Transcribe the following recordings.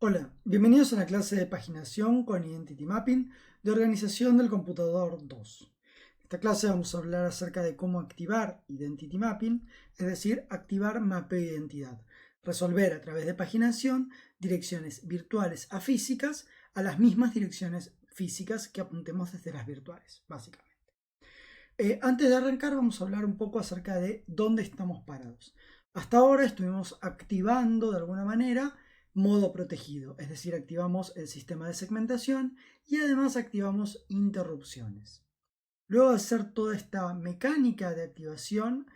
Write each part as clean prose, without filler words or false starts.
Hola, bienvenidos a la clase de paginación con Identity Mapping de Organización del Computador 2. En esta clase vamos a hablar acerca de cómo activar Identity Mapping, es decir, activar mapeo de identidad, resolver a través de paginación direcciones virtuales a físicas a las mismas direcciones físicas que apuntemos desde las virtuales, básicamente. Antes de arrancar vamos a hablar un poco acerca de dónde estamos parados. Hasta ahora estuvimos activando de alguna manera modo protegido, es decir, activamos el sistema de segmentación y además activamos interrupciones. Luego de hacer toda esta mecánica de activación,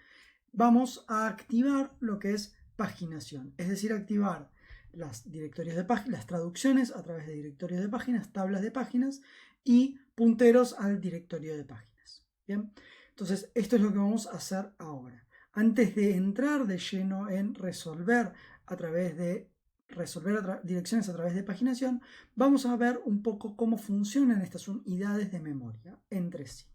vamos a activar lo que es paginación, es decir, activar las directorios de páginas, las traducciones a través de directorios de páginas, tablas de páginas y punteros al directorio de páginas. Bien, entonces esto es lo que vamos a hacer ahora. Antes de entrar de lleno en resolver direcciones a través de paginación, vamos a ver un poco cómo funcionan estas unidades de memoria entre sí.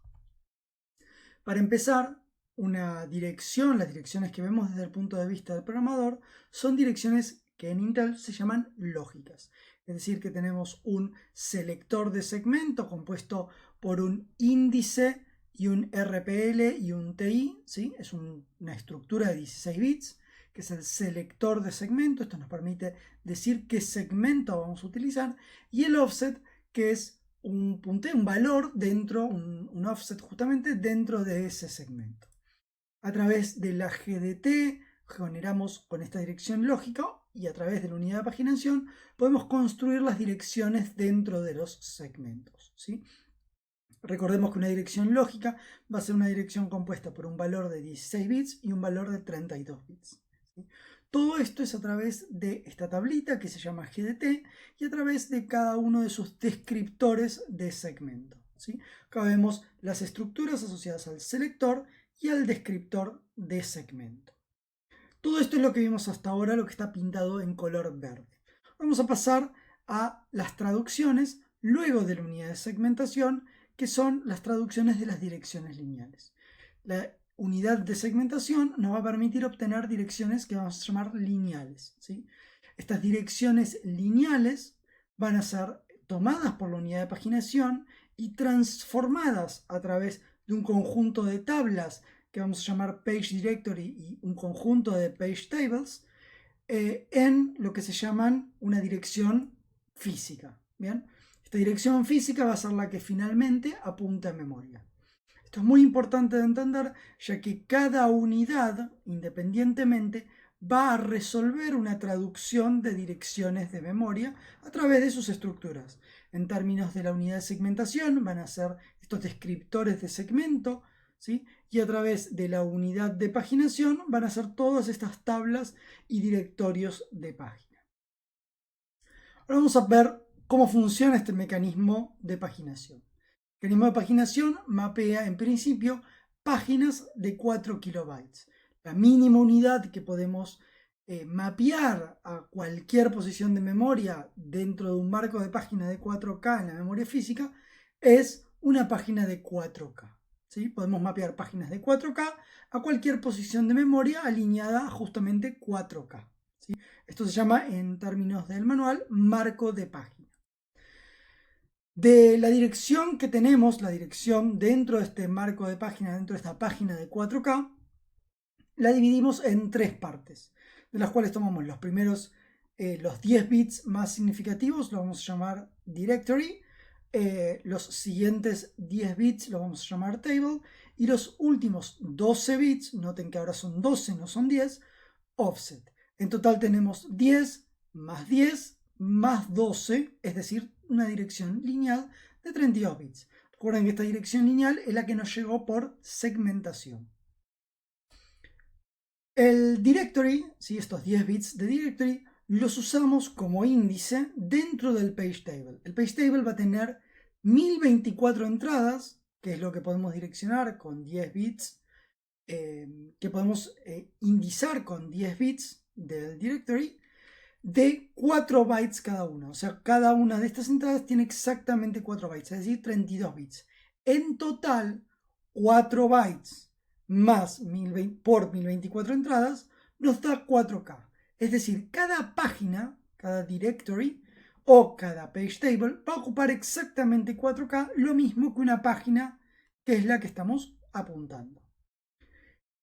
Para empezar, las direcciones que vemos desde el punto de vista del programador, son direcciones que en Intel se llaman lógicas. Es decir, que tenemos un selector de segmento compuesto por un índice y un RPL y un TI, ¿sí? Es una estructura de 16 bits, que es el selector de segmento. Esto nos permite decir qué segmento vamos a utilizar, y el offset, que es un valor dentro, un offset justamente dentro de ese segmento. A través de la GDT generamos con esta dirección lógica, y a través de la unidad de paginación podemos construir las direcciones dentro de los segmentos, ¿sí? Recordemos que una dirección lógica va a ser una dirección compuesta por un valor de 16 bits y un valor de 32 bits. ¿Sí? Todo esto es a través de esta tablita que se llama GDT y a través de cada uno de sus descriptores de segmento. ¿Sí? Acá vemos las estructuras asociadas al selector y al descriptor de segmento. Todo esto es lo que vimos hasta ahora, lo que está pintado en color verde. Vamos a pasar a las traducciones luego de la unidad de segmentación, que son las traducciones de las direcciones lineales. La unidad de segmentación nos va a permitir obtener direcciones que vamos a llamar lineales, ¿sí? Estas direcciones lineales van a ser tomadas por la unidad de paginación y transformadas a través de un conjunto de tablas que vamos a llamar Page Directory y un conjunto de Page Tables en lo que se llaman una dirección física. ¿Bien? Esta dirección física va a ser la que finalmente apunta a memoria. Esto es muy importante de entender, ya que cada unidad, independientemente, va a resolver una traducción de direcciones de memoria a través de sus estructuras. En términos de la unidad de segmentación, van a ser estos descriptores de segmento, ¿sí? Y a través de la unidad de paginación van a ser todas estas tablas y directorios de página. Ahora vamos a ver cómo funciona este mecanismo de paginación. El mecanismo de paginación mapea en principio páginas de 4 kilobytes. La mínima unidad que podemos mapear a cualquier posición de memoria dentro de un marco de página de 4K en la memoria física es una página de 4K. ¿Sí? Podemos mapear páginas de 4K a cualquier posición de memoria alineada a justamente 4K. ¿Sí? Esto se llama, en términos del manual, marco de página. De la dirección que tenemos, la dirección dentro de este marco de página, dentro de esta página de 4K, la dividimos en tres partes, de las cuales tomamos los primeros, los 10 bits más significativos, lo vamos a llamar directory, los siguientes 10 bits lo vamos a llamar table, y los últimos 12 bits, noten que ahora son 12, no son 10, offset. En total tenemos 10 más 10 más 12, es decir, una dirección lineal de 32 bits. Recuerden que esta dirección lineal es la que nos llegó por segmentación. El directory, ¿sí? Estos 10 bits de directory, los usamos como índice dentro del page table. El page table va a tener 1024 entradas, que es lo que podemos direccionar con 10 bits, que podemos indizar con 10 bits del directory, de 4 bytes cada una. O sea, cada una de estas entradas tiene exactamente 4 bytes, es decir, 32 bits. En total, 4 bytes más 1024 entradas nos da 4K. Es decir, cada página cada directory o cada page table va a ocupar exactamente 4K, lo mismo que una página que es la que estamos apuntando.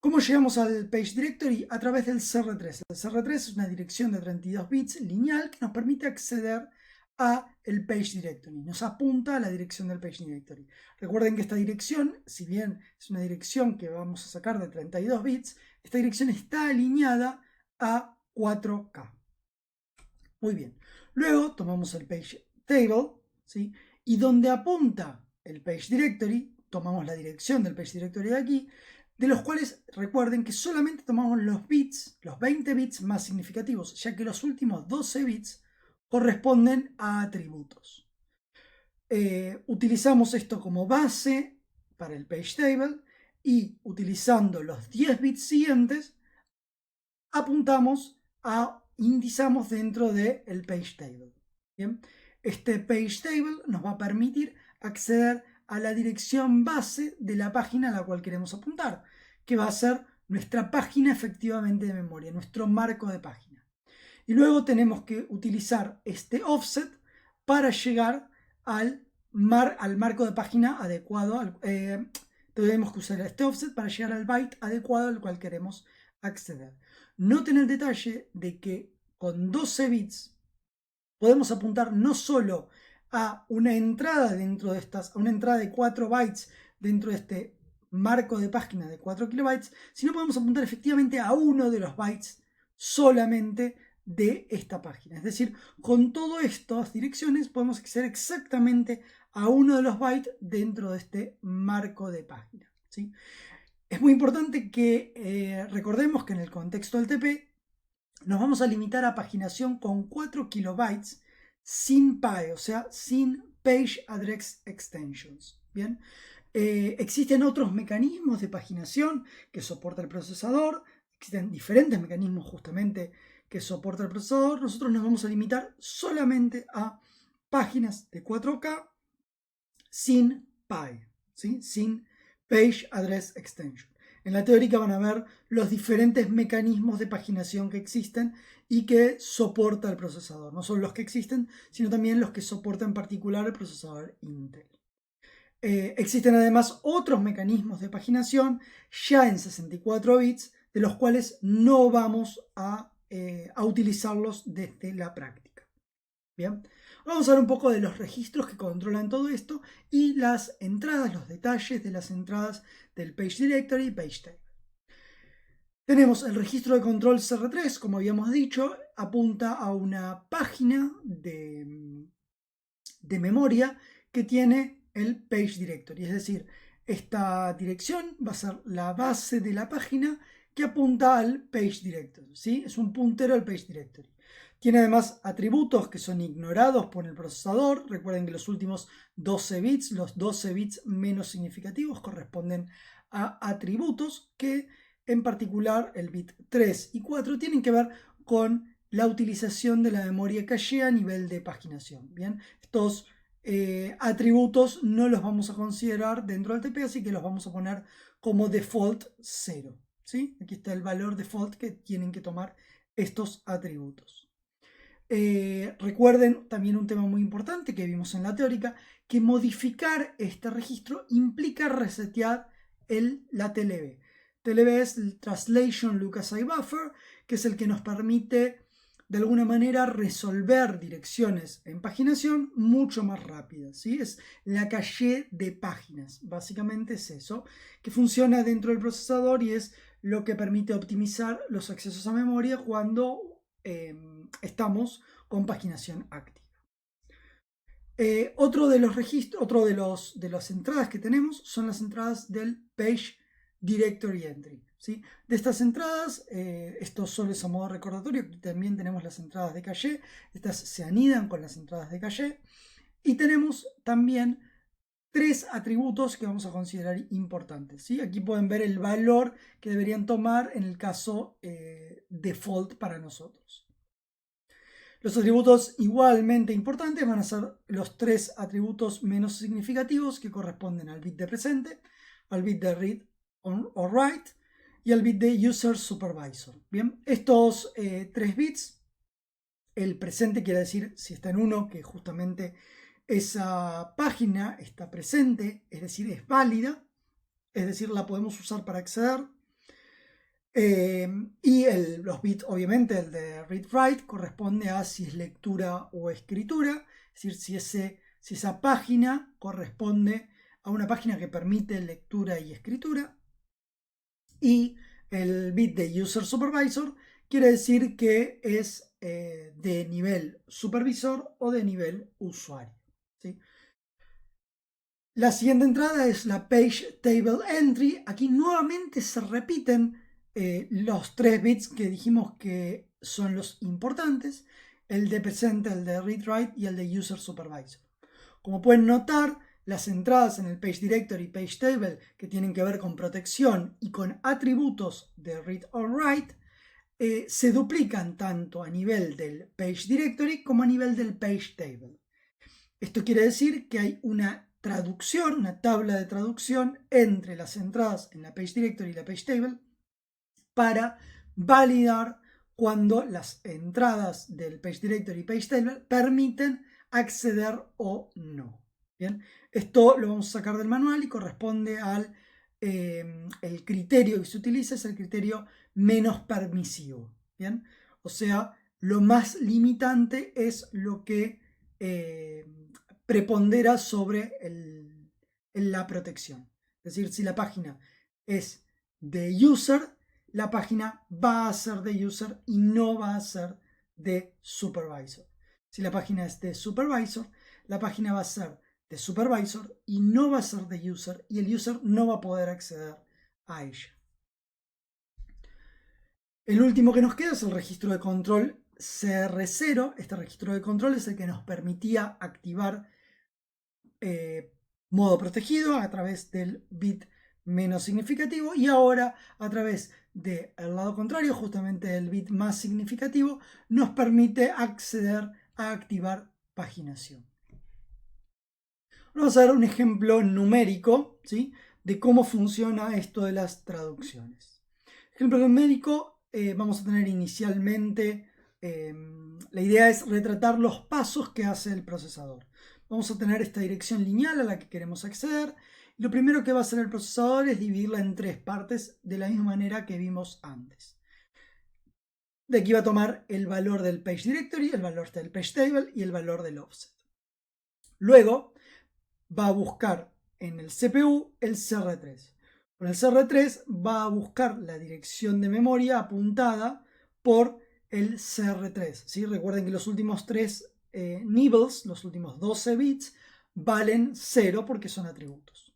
¿Cómo llegamos al page directory? A través del CR3. El CR3 es una dirección de 32 bits lineal que nos permite acceder a el page directory. Nos apunta a la dirección del page directory. Recuerden que esta dirección, si bien es una dirección que vamos a sacar de 32 bits, esta dirección está alineada a 4K. Muy bien. Luego tomamos el page table, ¿sí? Y donde apunta el page directory, tomamos la dirección del page directory de aquí, de los cuales recuerden que solamente tomamos los bits, los 20 bits más significativos, ya que los últimos 12 bits corresponden a atributos. Utilizamos esto como base para el page table y utilizando los 10 bits siguientes apuntamos a indizamos dentro del page table. ¿Bien? Este page table nos va a permitir acceder a la dirección base de la página a la cual queremos apuntar, que va a ser nuestra página efectivamente de memoria, nuestro marco de página. Y luego tenemos que utilizar este offset para llegar al marco de página adecuado. Tenemos que usar este offset para llegar al byte adecuado al cual queremos acceder. Noten el detalle de que con 12 bits podemos apuntar no solo a una entrada dentro de estas, a una entrada de 4 bytes dentro de este marco de página de 4 kilobytes, sino podemos apuntar efectivamente a uno de los bytes solamente de esta página. Es decir, con todas estas direcciones podemos acceder exactamente a uno de los bytes dentro de este marco de página, ¿sí? Es muy importante que recordemos que en el contexto del TP nos vamos a limitar a paginación con 4 kilobytes sin PAE, o sea, sin Page Address Extensions. Bien, existen otros mecanismos de paginación que soporta el procesador, existen diferentes mecanismos justamente que soporta el procesador. Nosotros nos vamos a limitar solamente a páginas de 4K sin PAE, ¿sí? Sin Page Address Extension. En la teórica van a ver los diferentes mecanismos de paginación que existen y que soporta el procesador. No solo los que existen, sino también los que soporta en particular el procesador Intel. Existen además otros mecanismos de paginación ya en 64 bits, de los cuales no vamos a utilizarlos desde la práctica. Bien, vamos a ver un poco de los registros que controlan todo esto y las entradas, los detalles de las entradas del Page Directory y Page Table. Tenemos el registro de control CR3, como habíamos dicho, apunta a una página de memoria que tiene el Page Directory, es decir, esta dirección va a ser la base de la página que apunta al Page Directory, ¿sí? Es un puntero al Page Directory. Tiene además atributos que son ignorados por el procesador. Recuerden que los últimos 12 bits, los 12 bits menos significativos, corresponden a atributos que en particular el bit 3 y 4 tienen que ver con la utilización de la memoria caché a nivel de paginación. Bien, estos atributos no los vamos a considerar dentro del TP, así que los vamos a poner como default 0. ¿Sí? Aquí está el valor default que tienen que tomar estos atributos. Recuerden también un tema muy importante que vimos en la teórica, que modificar este registro implica resetear la TLB. TLB es el Translation Lucas-I Buffer, que es el que nos permite de alguna manera resolver direcciones en paginación mucho más rápidas, ¿sí? Es la caché de páginas, básicamente es eso, que funciona dentro del procesador y es lo que permite optimizar los accesos a memoria cuando estamos con paginación activa. Otro de los registros, de las entradas que tenemos son las entradas del Page Directory Entry, ¿sí? De estas entradas, esto solo es a modo recordatorio, también tenemos las entradas de caché, estas se anidan con las entradas de caché, y tenemos también 3 atributos que vamos a considerar importantes, ¿sí? Aquí pueden ver el valor que deberían tomar en el caso default para nosotros. Los atributos igualmente importantes van a ser los 3 atributos menos significativos que corresponden al bit de presente, al bit de read o write y al bit de user supervisor. Bien, estos 3 bits el presente quiere decir si está en 1, que justamente esa página está presente, es decir, es válida, es decir, la podemos usar para acceder. Y los bits, obviamente, el de read-write corresponde a si es lectura o escritura, es decir, si esa página corresponde a una página que permite lectura y escritura. Y el bit de user supervisor quiere decir que es de nivel supervisor o de nivel usuario, ¿sí? La siguiente entrada es la page table entry. Aquí nuevamente se repiten los 3 bits que dijimos que son los importantes, el de presente, el de read-write y el de user supervisor. Como pueden notar, las entradas en el page directory y page table que tienen que ver con protección y con atributos de read or write se duplican tanto a nivel del page directory como a nivel del page table. Esto quiere decir que hay una traducción, una tabla de traducción entre las entradas en la page directory y la page table para validar cuando las entradas del page directory y page table permiten acceder o no. Bien, esto lo vamos a sacar del manual y corresponde al el criterio que se utiliza es el criterio menos permisivo. Bien, o sea, lo más limitante es lo que prepondera sobre la protección. Es decir, si la página es de user, la página va a ser de user y no va a ser de supervisor. Si la página es de supervisor, la página va a ser de supervisor y no va a ser de user y el user no va a poder acceder a ella. El último que nos queda es el registro de control CR0. Este registro de control es el que nos permitía activar modo protegido a través del bit menos significativo y ahora a través del lado contrario, justamente el bit más significativo, nos permite acceder a activar paginación. Vamos a ver un ejemplo numérico, ¿sí?, de cómo funciona esto de las traducciones. Ejemplo numérico, vamos a tener inicialmente, la idea es retratar los pasos que hace el procesador. Vamos a tener esta dirección lineal a la que queremos acceder. Y lo primero que va a hacer el procesador es dividirla en 3 partes de la misma manera que vimos antes. De aquí va a tomar el valor del page directory, el valor del page table y el valor del offset. Luego va a buscar en el CPU el CR3. Con el CR3 va a buscar la dirección de memoria apuntada por el CR3. ¿Sí? Recuerden que los últimos 3 nibbles, los últimos 12 bits, valen 0 porque son atributos.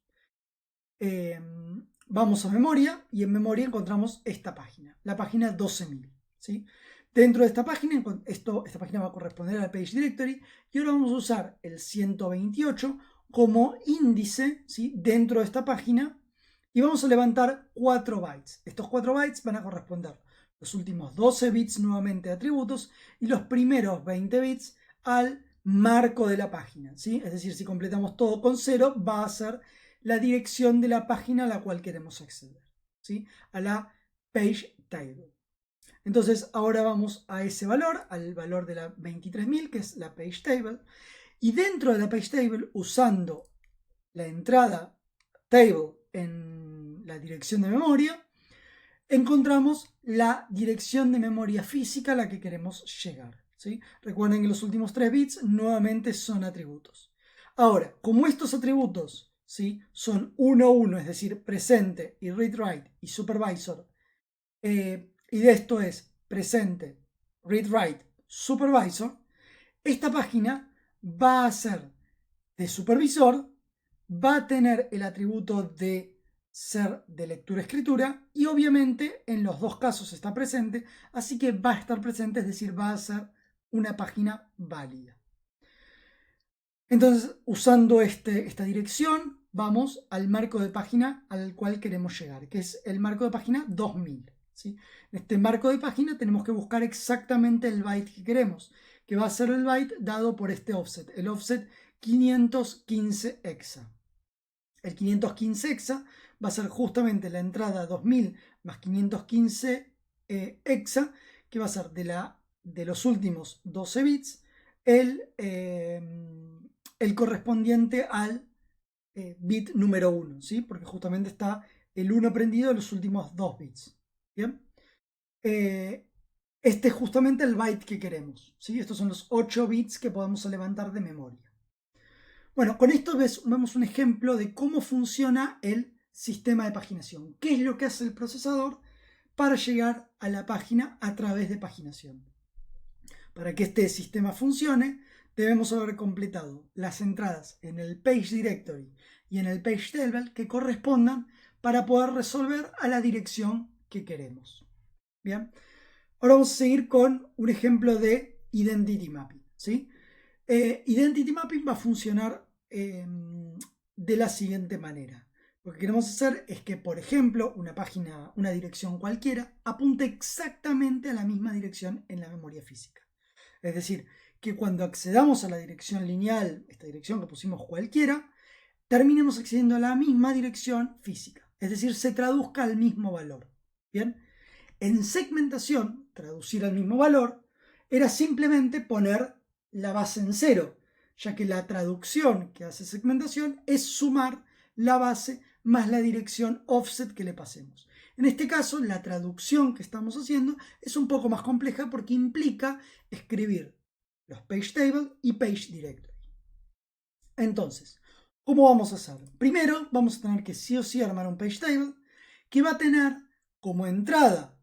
Vamos a memoria y en memoria encontramos esta página, la página 12.000. ¿Sí? Dentro de esta página, esta página va a corresponder al page directory y ahora vamos a usar el 128 como índice, ¿sí?, dentro de esta página y vamos a levantar 4 bytes. Estos 4 bytes van a corresponder los últimos 12 bits nuevamente de atributos y los primeros 20 bits al marco de la página, ¿sí? Es decir, si completamos todo con 0 va a ser la dirección de la página a la cual queremos acceder, ¿sí?, a la page table. Entonces ahora vamos a ese valor, al valor de la 23.000, que es la page table, y dentro de la page table, usando la entrada table en la dirección de memoria, encontramos la dirección de memoria física a la que queremos llegar, ¿sí? Recuerden que los últimos 3 bits nuevamente son atributos. Ahora, como estos atributos, ¿sí?, son 1, 1, es decir, presente y read-write y supervisor, y de esto es presente, read-write, supervisor, esta página va a ser de supervisor, va a tener el atributo de ser de lectura-escritura y obviamente en los dos casos está presente, así que va a estar presente, es decir, va a ser una página válida. Entonces, usando esta dirección, vamos al marco de página al cual queremos llegar, que es el marco de página 2000. ¿Sí? En este marco de página tenemos que buscar exactamente el byte que queremos, que va a ser el byte dado por este offset, el offset 515 hexa. El 515 hexa va a ser justamente la entrada 2000 más 515 hexa, que va a ser de la de los últimos 12 bits el correspondiente al bit número 1, ¿sí? Porque justamente está el 1 prendido en los últimos 2 bits. ¿Bien? Este es justamente el byte que queremos, ¿sí? Estos son los 8 bits que podemos levantar de memoria. Bueno, con esto vemos un ejemplo de cómo funciona el sistema de paginación. ¿Qué es lo que hace el procesador para llegar a la página a través de paginación? Para que este sistema funcione, debemos haber completado las entradas en el page directory y en el page table que correspondan para poder resolver a la dirección que queremos. Bien, ahora vamos a seguir con un ejemplo de identity mapping, ¿sí? Identity mapping va a funcionar de la siguiente manera. Lo que queremos hacer es que, por ejemplo, una página, una dirección cualquiera, apunte exactamente a la misma dirección en la memoria física. Es decir, que cuando accedamos a la dirección lineal, esta dirección que pusimos cualquiera, terminemos accediendo a la misma dirección física. Es decir, se traduzca al mismo valor. Bien, en segmentación, traducir al mismo valor era simplemente poner la base en 0, ya que la traducción que hace segmentación es sumar la base más la dirección offset que le pasemos. En este caso, la traducción que estamos haciendo es un poco más compleja porque implica escribir los page table y page directory. Entonces, ¿cómo vamos a hacer? Primero, vamos a tener que sí o sí armar un page table que va a tener como entrada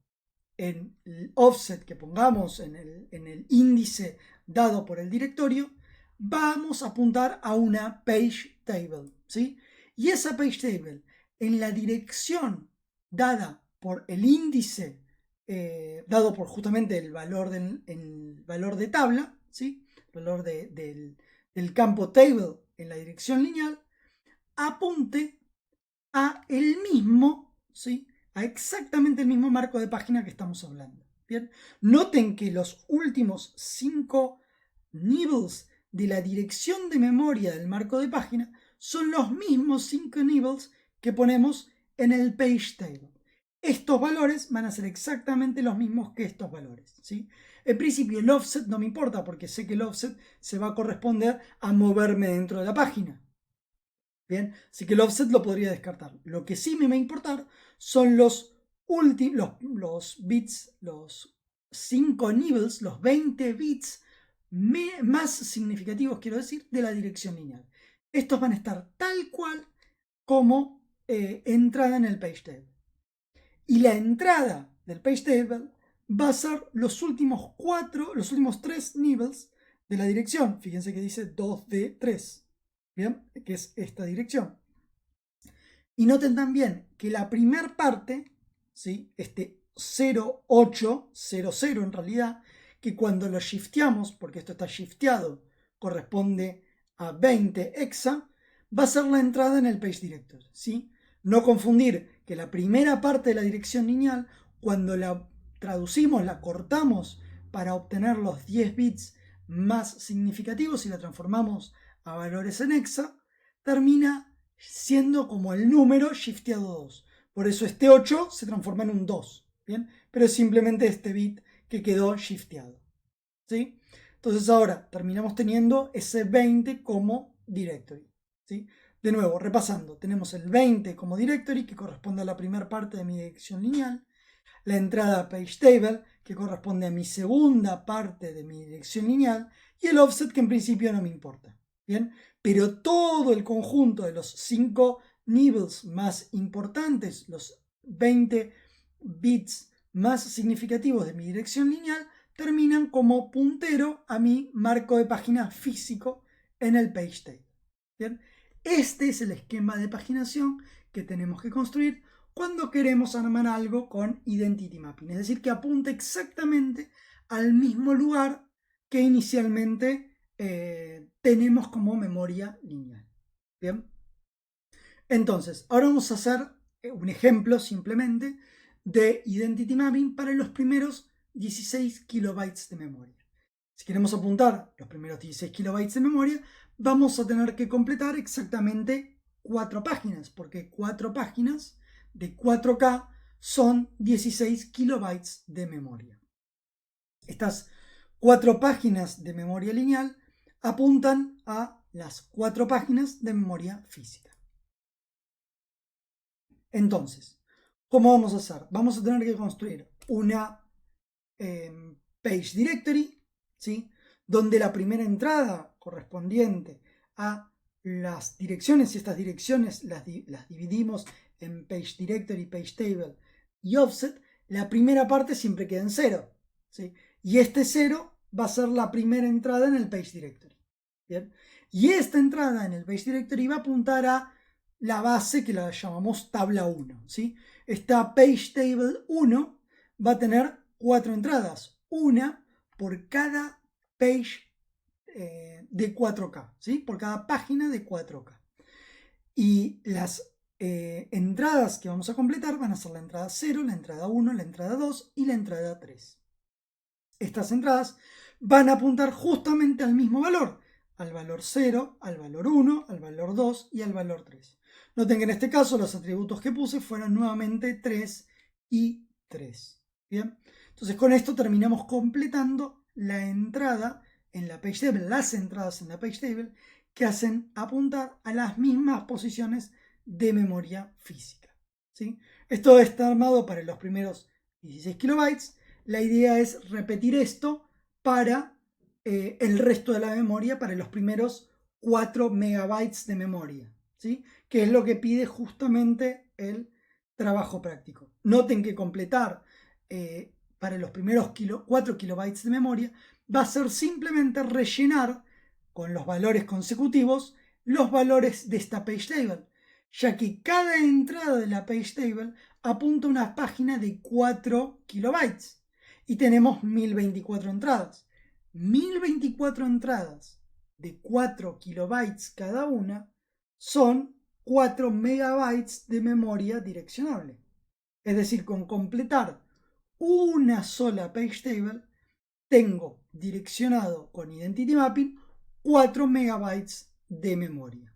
en el offset que pongamos en el índice dado por el directorio, vamos a apuntar a una page table, ¿sí? Y esa page table, en la dirección dada por el índice, dado por justamente el valor de tabla, ¿sí? El valor del campo table en la dirección lineal, apunte a el mismo, ¿sí? A exactamente el mismo marco de página que estamos hablando. Bien, noten que los últimos 5 nibbles de la dirección de memoria del marco de página son los mismos 5 nibbles que ponemos en el page table. Estos valores van a ser exactamente los mismos que estos valores, ¿sí? En principio el offset no me importa porque sé que el offset se va a corresponder a moverme dentro de la página. Bien, así que el offset lo podría descartar. Lo que sí me va a importar son los bits, los 5 nibbles, los 20 bits más significativos, quiero decir, de la dirección lineal. Estos van a estar tal cual como entrada en el page table. Y la entrada del page table va a ser los últimos 3 nibbles de la dirección. Fíjense que dice 2D3. Bien, que es esta dirección. Y noten también que la primera parte, ¿sí? Este 0800 en realidad, que cuando lo shifteamos, porque esto está shifteado, corresponde a 20 hexa, va a ser la entrada en el page directory, ¿sí? No confundir que la primera parte de la dirección lineal, cuando la traducimos, la cortamos para obtener los 10 bits más significativos y la transformamos a valores en hexa, termina siendo como el número shifteado 2. Por eso este 8 se transforma en un 2, ¿bien? Pero es simplemente este bit que quedó shifteado, ¿sí? Entonces ahora terminamos teniendo ese 20 como directory, ¿sí? De nuevo, repasando, tenemos el 20 como directory que corresponde a la primera parte de mi dirección lineal, la entrada page table que corresponde a mi segunda parte de mi dirección lineal y el offset que en principio no me importa. Bien, pero todo el conjunto de los 5 nibbles más importantes, los 20 bits más significativos de mi dirección lineal, terminan como puntero a mi marco de página físico en el page table. Bien, este es el esquema de paginación que tenemos que construir cuando queremos armar algo con identity mapping, es decir, que apunte exactamente al mismo lugar que inicialmente tenemos como memoria lineal. Bien, entonces ahora vamos a hacer un ejemplo simplemente de identity mapping para los primeros 16 kilobytes de memoria. Si queremos apuntar los primeros 16 kilobytes de memoria, vamos a tener que completar exactamente 4 páginas, porque 4 páginas de 4K son 16 kilobytes de memoria. Estas 4 páginas de memoria lineal apuntan a las 4 páginas de memoria física. Entonces, ¿cómo vamos a hacer? Vamos a tener que construir una page directory, ¿sí? Donde la primera entrada correspondiente a las direcciones, y estas direcciones las dividimos en page directory, page table y offset, la primera parte siempre queda en 0, ¿sí? Y este 0 va a ser la primera entrada en el page directory. ¿Bien? Y esta entrada en el page directory va a apuntar a la base que la llamamos tabla 1, ¿sí? Esta page table 1 va a tener 4 entradas, una por cada page de 4K, ¿sí? Por cada página de 4K. Y las entradas que vamos a completar van a ser la entrada 0, la entrada 1, la entrada 2 y la entrada 3. Estas entradas van a apuntar justamente al mismo valor, al valor 0, al valor 1, al valor 2 y al valor 3. Noten que en este caso los atributos que puse fueron nuevamente 3 y 3. ¿Bien? Entonces con esto terminamos completando la entrada en la page table, las entradas en la page table que hacen apuntar a las mismas posiciones de memoria física, ¿sí? Esto está armado para los primeros 16 kilobytes. La idea es repetir esto para el resto de la memoria, para los primeros 4 megabytes de memoria, ¿sí? Que es lo que pide justamente el trabajo práctico. Noten que completar para los primeros 4 kilobytes de memoria va a ser simplemente rellenar con los valores consecutivos los valores de esta page table, ya que cada entrada de la page table apunta a una página de 4 kilobytes y tenemos 1024 entradas. 1024 entradas de 4 kilobytes cada una son 4 megabytes de memoria direccionable. Es decir, con completar una sola page table tengo direccionado con Identity Mapping 4 megabytes de memoria.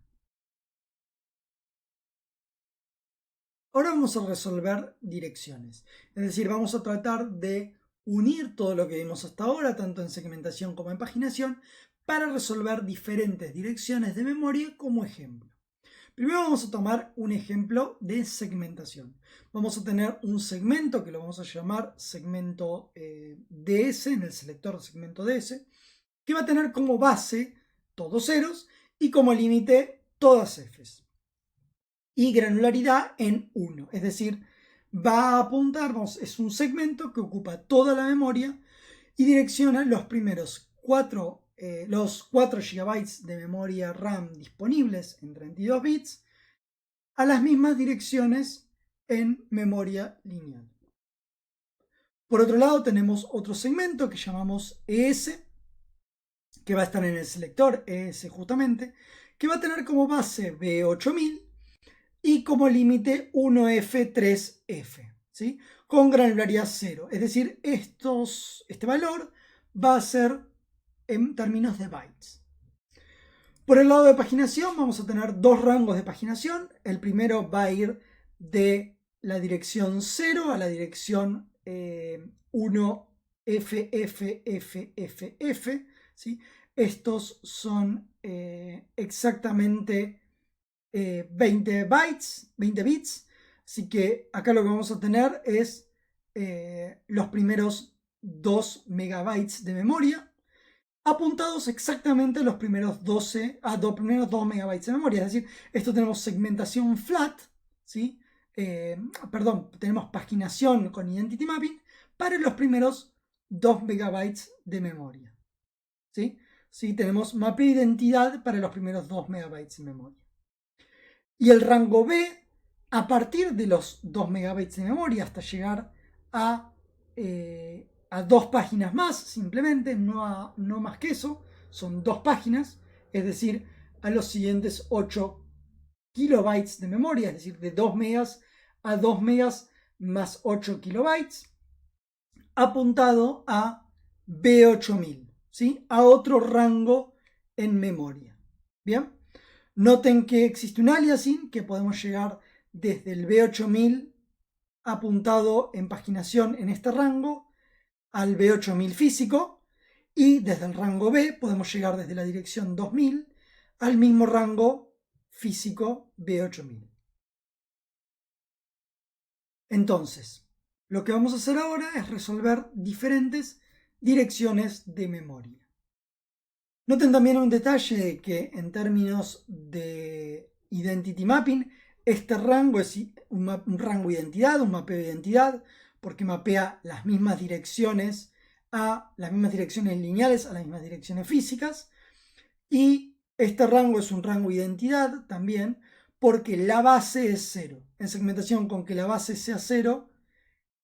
Ahora vamos a resolver direcciones. Es decir, vamos a tratar de unir todo lo que vimos hasta ahora, tanto en segmentación como en paginación, para resolver diferentes direcciones de memoria como ejemplo. Primero vamos a tomar un ejemplo de segmentación. Vamos a tener un segmento que lo vamos a llamar segmento DS, en el selector de segmento DS, que va a tener como base todos ceros y como límite todas Fs. Y granularidad en 1, es decir, va a apuntar, es un segmento que ocupa toda la memoria y direcciona los primeros 4 GB de memoria RAM disponibles en 32 bits a las mismas direcciones en memoria lineal. Por otro lado tenemos otro segmento que llamamos ES, que va a estar en el selector ES justamente, que va a tener como base B8000 y como límite 1F3F, ¿sí? Con granularidad 0. Es decir, este valor va a ser en términos de bytes. Por el lado de paginación vamos a tener dos rangos de paginación. El primero va a ir de la dirección 0 a la dirección 1FFFFF, ¿sí? Estos son exactamente 20 bits, así que acá lo que vamos a tener es los primeros 2 megabytes de memoria apuntados exactamente a los primeros 2 megabytes de memoria. Es decir, esto tenemos segmentación flat, ¿sí? Tenemos paginación con Identity Mapping para los primeros 2 megabytes de memoria, ¿sí? ¿Sí? Tenemos mapeo de identidad para los primeros 2 megabytes de memoria. Y el rango B, a partir de los 2 megabytes de memoria hasta llegar a 2 páginas más, simplemente, no más que eso, son 2 páginas, es decir, a los siguientes 8 kilobytes de memoria, es decir, de 2 megas a 2 megas más 8 kilobytes, apuntado a B8000, ¿sí? A otro rango en memoria. ¿Bien? Noten que existe un aliasing que podemos llegar desde el B8000 apuntado en paginación en este rango al B8000 físico y desde el rango B podemos llegar desde la dirección 2000 al mismo rango físico B8000. Entonces, lo que vamos a hacer ahora es resolver diferentes direcciones de memoria. Noten también un detalle que en términos de Identity Mapping, este rango es un rango de identidad, un mapeo de identidad, porque mapea las mismas direcciones lineales a las mismas direcciones físicas. Y este rango es un rango de identidad también, porque la base es 0. En segmentación, con que la base sea 0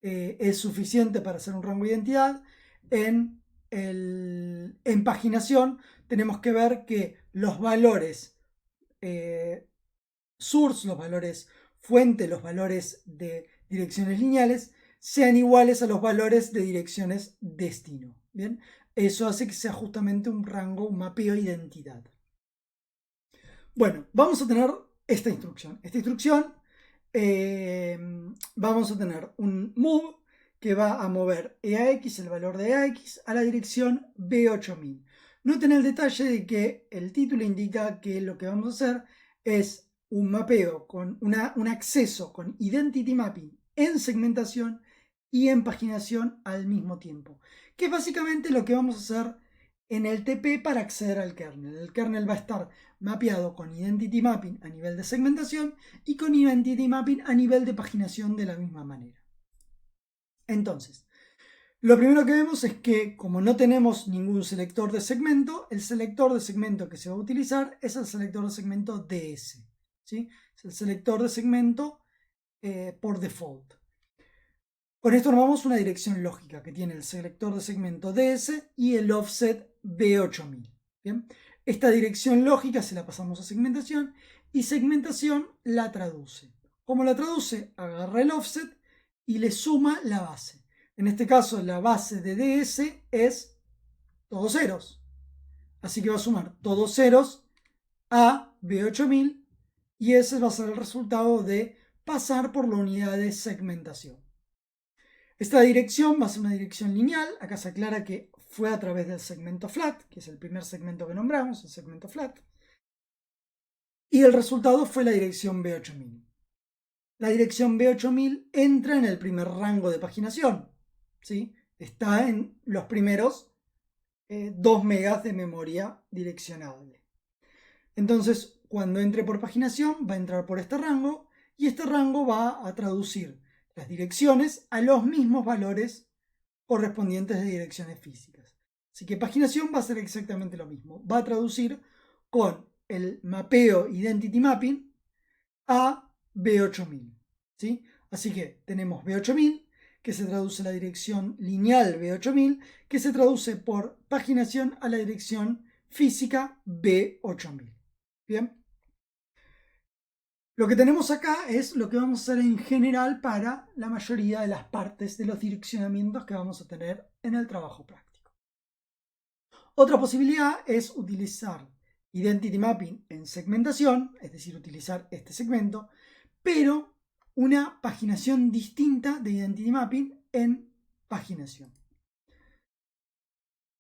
es suficiente para hacer un rango de identidad. En paginación tenemos que ver que los valores source, los valores fuente, los valores de direcciones lineales sean iguales a los valores de direcciones destino. ¿Bien? Eso hace que sea justamente un rango, un mapeo de identidad. Bueno, vamos a tener esta instrucción. Esta instrucción vamos a tener un move que va a mover EAX, el valor de EAX, a la dirección B8000. Noten el detalle de que el título indica que lo que vamos a hacer es un mapeo con un acceso con Identity Mapping en segmentación y en paginación al mismo tiempo, que es básicamente lo que vamos a hacer en el TP para acceder al kernel. El kernel va a estar mapeado con Identity Mapping a nivel de segmentación y con Identity Mapping a nivel de paginación de la misma manera. Entonces, lo primero que vemos es que como no tenemos ningún selector de segmento, el selector de segmento que se va a utilizar es el selector de segmento DS. ¿Sí? Es el selector de segmento por default. Con esto armamos una dirección lógica que tiene el selector de segmento DS y el offset B8000. ¿Bien? Esta dirección lógica se la pasamos a segmentación y segmentación la traduce. ¿Cómo la traduce? Agarra el offset y le suma la base. En este caso la base de DS es todos ceros. Así que va a sumar todos ceros a B8000 y ese va a ser el resultado de pasar por la unidad de segmentación. Esta dirección va a ser una dirección lineal. Acá se aclara que fue a través del segmento flat, que es el primer segmento que nombramos, el segmento flat. Y el resultado fue la dirección B8000. La dirección B8000 entra en el primer rango de paginación. ¿Sí? Está en los primeros 2 megas de memoria direccionable. Entonces, cuando entre por paginación, va a entrar por este rango y este rango va a traducir las direcciones a los mismos valores correspondientes de direcciones físicas. Así que paginación va a ser exactamente lo mismo. Va a traducir con el mapeo Identity Mapping a B8000. ¿Sí? Así que tenemos B8000, que se traduce a la dirección lineal B8000, que se traduce por paginación a la dirección física B8000. Bien. Lo que tenemos acá es lo que vamos a hacer en general para la mayoría de las partes de los direccionamientos que vamos a tener en el trabajo práctico. Otra posibilidad es utilizar Identity Mapping en segmentación, es decir, utilizar este segmento, pero una paginación distinta de Identity Mapping en paginación.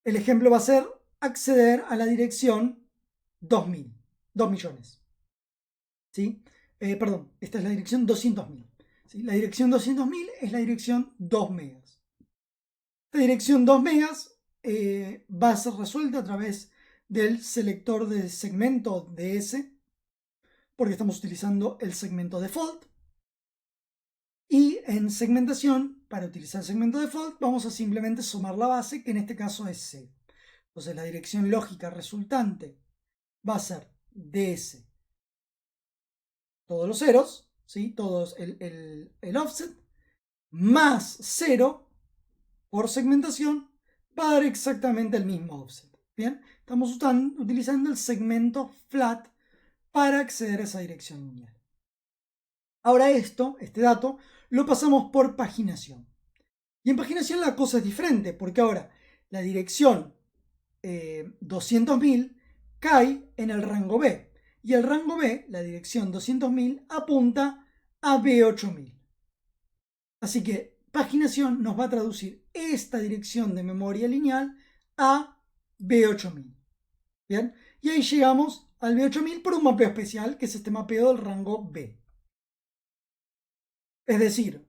El ejemplo va a ser acceder a la dirección 2000, 2 millones. ¿Sí? Perdón, esta es la dirección 200.000. ¿Sí? La dirección 200.000 es la dirección 2 megas. Esta dirección 2 megas va a ser resuelta a través del selector de segmento DS, porque estamos utilizando el segmento default. Y en segmentación, para utilizar el segmento default, vamos a simplemente sumar la base, que en este caso es 0. Entonces la dirección lógica resultante va a ser DS, todos los ceros, ¿sí? Todos el offset, más 0 por segmentación, va a dar exactamente el mismo offset. Bien, estamos utilizando el segmento flat para acceder a esa dirección lineal. Ahora este dato, lo pasamos por paginación. Y en paginación la cosa es diferente, porque ahora la dirección 200.000 cae en el rango B. Y el rango B, la dirección 200.000, apunta a B8000. Así que paginación nos va a traducir esta dirección de memoria lineal a B8000. Bien, y ahí llegamos al B8000 por un mapeo especial, que es este mapeo del rango B. Es decir,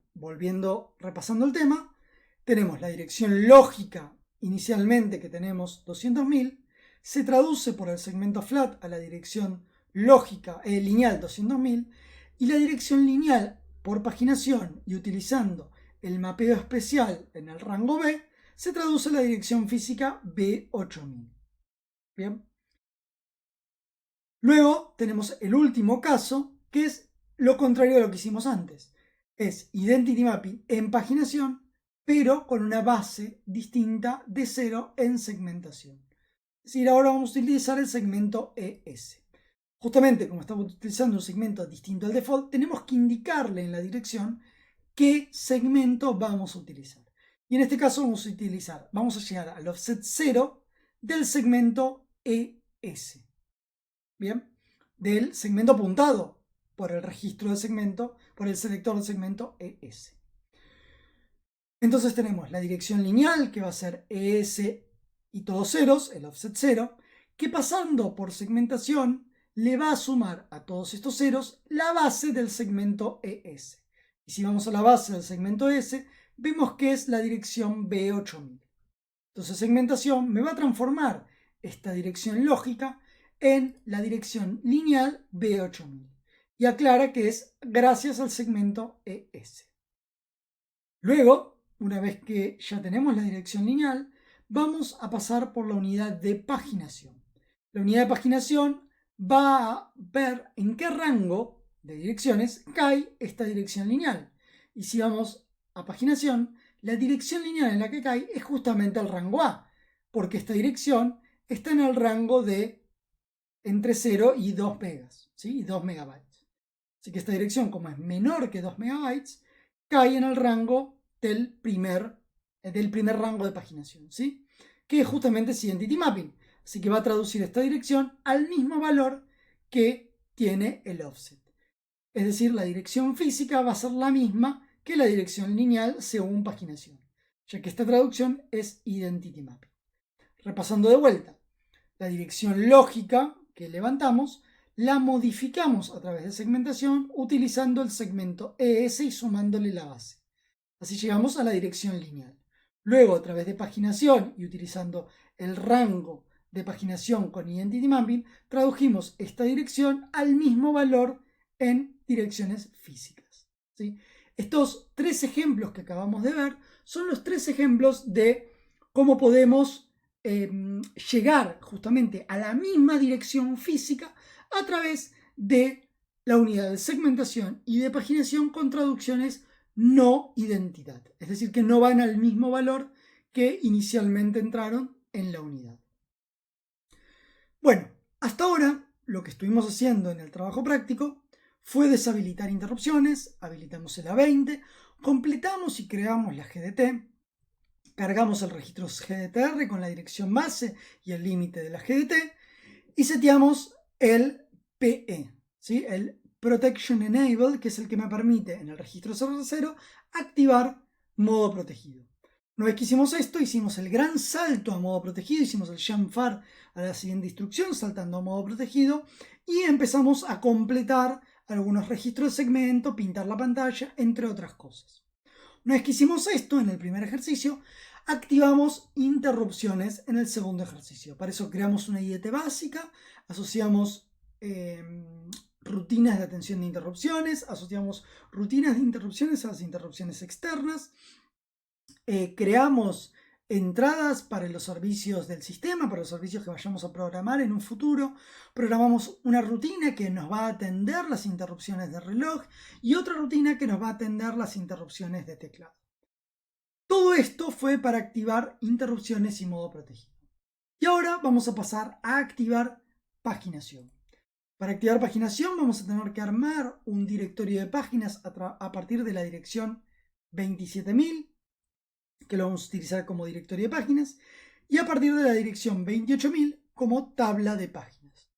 repasando el tema, tenemos la dirección lógica inicialmente que tenemos 200.000, se traduce por el segmento flat a la dirección lógica lineal 200.000, y la dirección lineal por paginación y utilizando el mapeo especial en el rango B, se traduce a la dirección física B8000. Bien. Luego tenemos el último caso, que es lo contrario de lo que hicimos antes. Es Identity Mapping en paginación, pero con una base distinta de 0 en segmentación. Es decir, ahora vamos a utilizar el segmento ES. Justamente como estamos utilizando un segmento distinto al default, tenemos que indicarle en la dirección qué segmento vamos a utilizar. Y en este caso vamos a llegar al offset 0 del segmento ES. Bien, del segmento apuntado por el registro de segmento, por el selector de segmento ES. Entonces tenemos la dirección lineal, que va a ser ES y todos ceros, el offset 0, que pasando por segmentación le va a sumar a todos estos ceros la base del segmento ES. Y si vamos a la base del segmento ES, vemos que es la dirección B8000. Entonces segmentación me va a transformar esta dirección lógica en la dirección lineal B8000 y aclara que es gracias al segmento ES. Luego, una vez que ya tenemos la dirección lineal, vamos a pasar por la unidad de paginación. La unidad de paginación va a ver en qué rango de direcciones cae esta dirección lineal. Y si vamos a paginación, la dirección lineal en la que cae es justamente el rango A, porque esta dirección está en el rango de entre 0 y 2 megas, ¿sí? Y 2 megabytes. Así que esta dirección, como es menor que 2 megabytes, cae en el rango del primer rango de paginación, ¿sí? Que justamente es Identity Mapping. Así que va a traducir esta dirección al mismo valor que tiene el offset. Es decir, la dirección física va a ser la misma que la dirección lineal según paginación, ya que esta traducción es Identity Mapping. Repasando de vuelta, la dirección lógica que levantamos la modificamos a través de segmentación utilizando el segmento ES y sumándole la base. Así llegamos a la dirección lineal. Luego, a través de paginación y utilizando el rango de paginación con Identity Mapping, tradujimos esta dirección al mismo valor en direcciones físicas, ¿sí? Estos 3 ejemplos que acabamos de ver son los 3 ejemplos de cómo podemos llegar justamente a la misma dirección física a través de la unidad de segmentación y de paginación con traducciones no identidad, es decir, que no van al mismo valor que inicialmente entraron en la unidad. Bueno, hasta ahora lo que estuvimos haciendo en el trabajo práctico fue deshabilitar interrupciones, habilitamos el A20, completamos y creamos la GDT, cargamos el registro GDTR con la dirección base y el límite de la GDT y seteamos el PE, ¿sí? El Protection Enable, que es el que me permite en el registro 00 activar modo protegido. Una vez que hicimos esto, hicimos el gran salto a modo protegido, hicimos el chamfer a la siguiente instrucción, saltando a modo protegido, y empezamos a completar algunos registros de segmento, pintar la pantalla, entre otras cosas. Una vez que hicimos esto en el primer ejercicio, activamos interrupciones en el segundo ejercicio. Para eso creamos una IDT básica, asociamos rutinas de atención de interrupciones, asociamos rutinas de interrupciones a las interrupciones externas, creamos entradas para los servicios del sistema, para los servicios que vayamos a programar en un futuro, programamos una rutina que nos va a atender las interrupciones de reloj y otra rutina que nos va a atender las interrupciones de teclado. Todo esto fue para activar interrupciones y modo protegido. Y ahora vamos a pasar a activar paginación. Para activar paginación vamos a tener que armar un directorio de páginas a partir de la dirección 27.000, que lo vamos a utilizar como directorio de páginas, y a partir de la dirección 28.000 como tabla de páginas.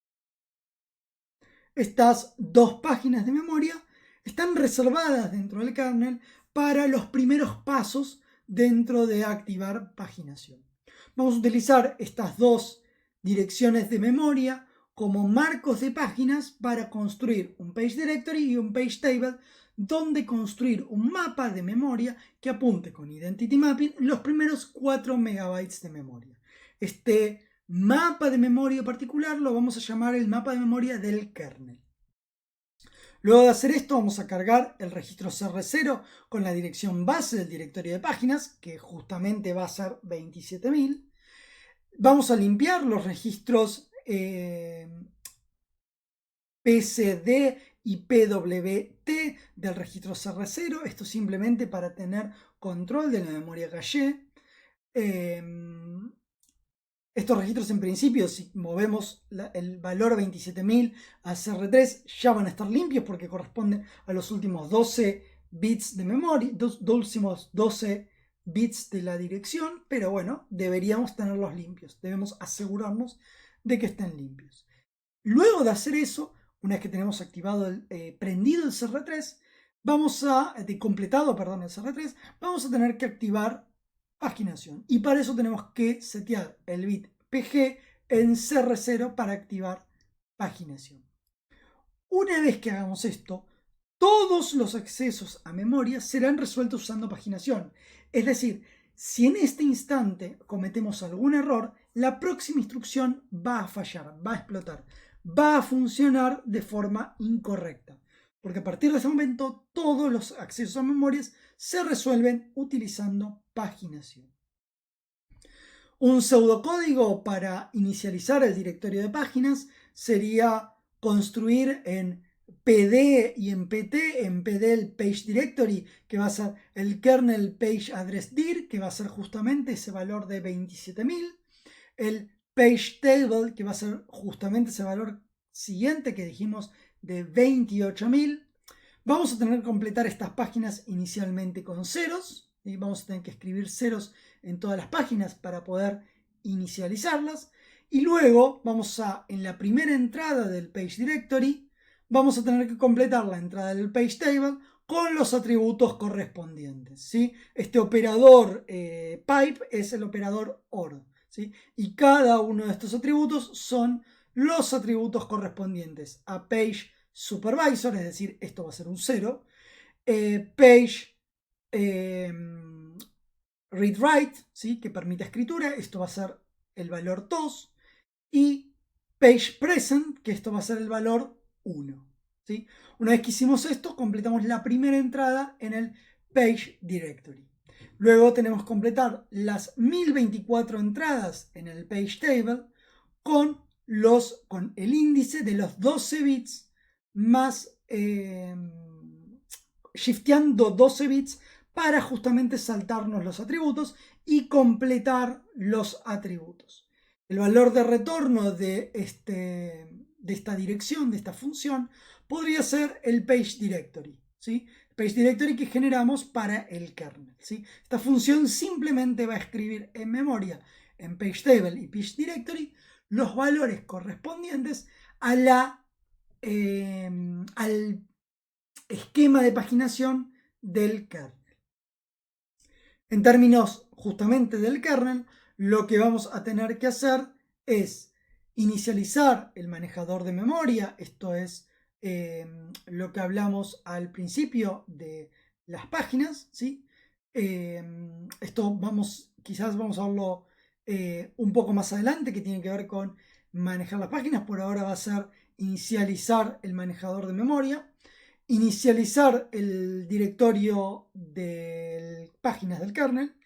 Estas 2 páginas de memoria están reservadas dentro del kernel para los primeros pasos dentro de activar paginación. vamos a utilizar estas dos direcciones de memoria como marcos de páginas para construir un page directory y un page table, donde construir un mapa de memoria que apunte con identity mapping los primeros 4 megabytes de memoria. Este mapa de memoria particular lo vamos a llamar el mapa de memoria del kernel. Luego de hacer esto, vamos a cargar el registro CR0 con la dirección base del directorio de páginas, que justamente va a ser 27.000. Vamos a limpiar los registros PSD y PWT del registro CR0. Esto simplemente para tener control de la memoria caché. Estos registros, en principio, si movemos el valor 27.000 a CR3, ya van a estar limpios porque corresponden a los últimos 12 bits de memoria, últimos 12 bits de la dirección, pero bueno, deberíamos tenerlos limpios. Debemos asegurarnos de que estén limpios. Luego de hacer eso, una vez que tenemos activado prendido el CR3, completado el CR3, vamos a tener que activar paginación, y para eso tenemos que setear el bit PG en CR0 para activar paginación. Una vez que hagamos esto, todos los accesos a memoria serán resueltos usando paginación. Es decir, si en este instante cometemos algún error, la próxima instrucción va a fallar, va a explotar, va a funcionar de forma incorrecta. Porque a partir de ese momento todos los accesos a memorias se resuelven utilizando paginación. Un pseudocódigo para inicializar el directorio de páginas sería construir en PD y en PT, en PD el page directory, que va a ser el kernel page address dir, que va a ser justamente ese valor de 27.000, el page table, que va a ser justamente ese valor siguiente que dijimos de 28.000. Vamos a tener que completar estas páginas inicialmente con ceros, y vamos a tener que escribir ceros en todas las páginas para poder inicializarlas. Y luego en la primera entrada del page directory, vamos a tener que completar la entrada del page table con los atributos correspondientes, ¿sí? Este operador pipe es el operador OR, ¿sí? Y cada uno de estos atributos son los atributos correspondientes a page supervisor, es decir, esto va a ser un 0, page read-write, ¿sí? Que permite escritura, esto va a ser el valor 2, y page present, que esto va a ser el valor 1, ¿sí? Una vez que hicimos esto, completamos la primera entrada en el page directory. Luego tenemos que completar las 1024 entradas en el page table con el índice de los 12 bits más shifteando 12 bits para justamente saltarnos los atributos y completar los atributos. El valor de retorno de esta dirección, de esta función, podría ser el page directory, ¿sí? Page directory que generamos para el kernel, ¿sí? Esta función simplemente va a escribir en memoria, en page table y page directory, los valores correspondientes al esquema de paginación del kernel. En términos justamente del kernel, lo que vamos a tener que hacer es inicializar el manejador de memoria. Esto es lo que hablamos al principio de las páginas, ¿sí? Esto quizás vamos a verlo un poco más adelante, que tiene que ver con manejar las páginas. Por ahora va a ser inicializar el manejador de memoria, inicializar el directorio de páginas del kernel,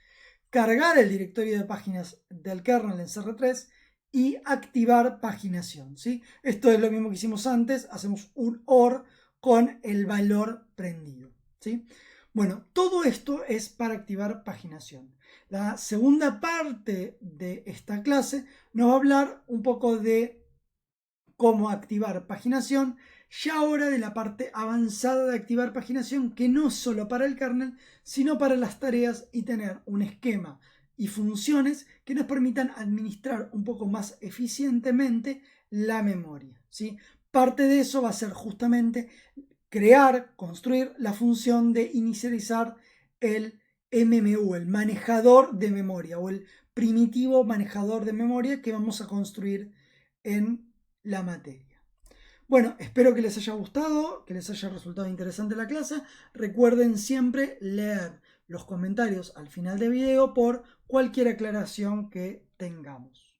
cargar el directorio de páginas del kernel en CR3 y activar paginación, ¿sí? Esto es lo mismo que hicimos antes, hacemos un OR con el valor prendido, ¿sí? Bueno, todo esto es para activar paginación. La segunda parte de esta clase nos va a hablar un poco de cómo activar paginación, ya ahora de la parte avanzada de activar paginación, que no es solo para el kernel, sino para las tareas y tener un esquema y funciones que nos permitan administrar un poco más eficientemente la memoria, ¿sí? Parte de eso va a ser justamente construir la función de inicializar el MMU, el manejador de memoria, o el primitivo manejador de memoria que vamos a construir en la materia. Bueno, espero que les haya gustado, que les haya resultado interesante la clase. Recuerden siempre leer los comentarios al final del video por cualquier aclaración que tengamos.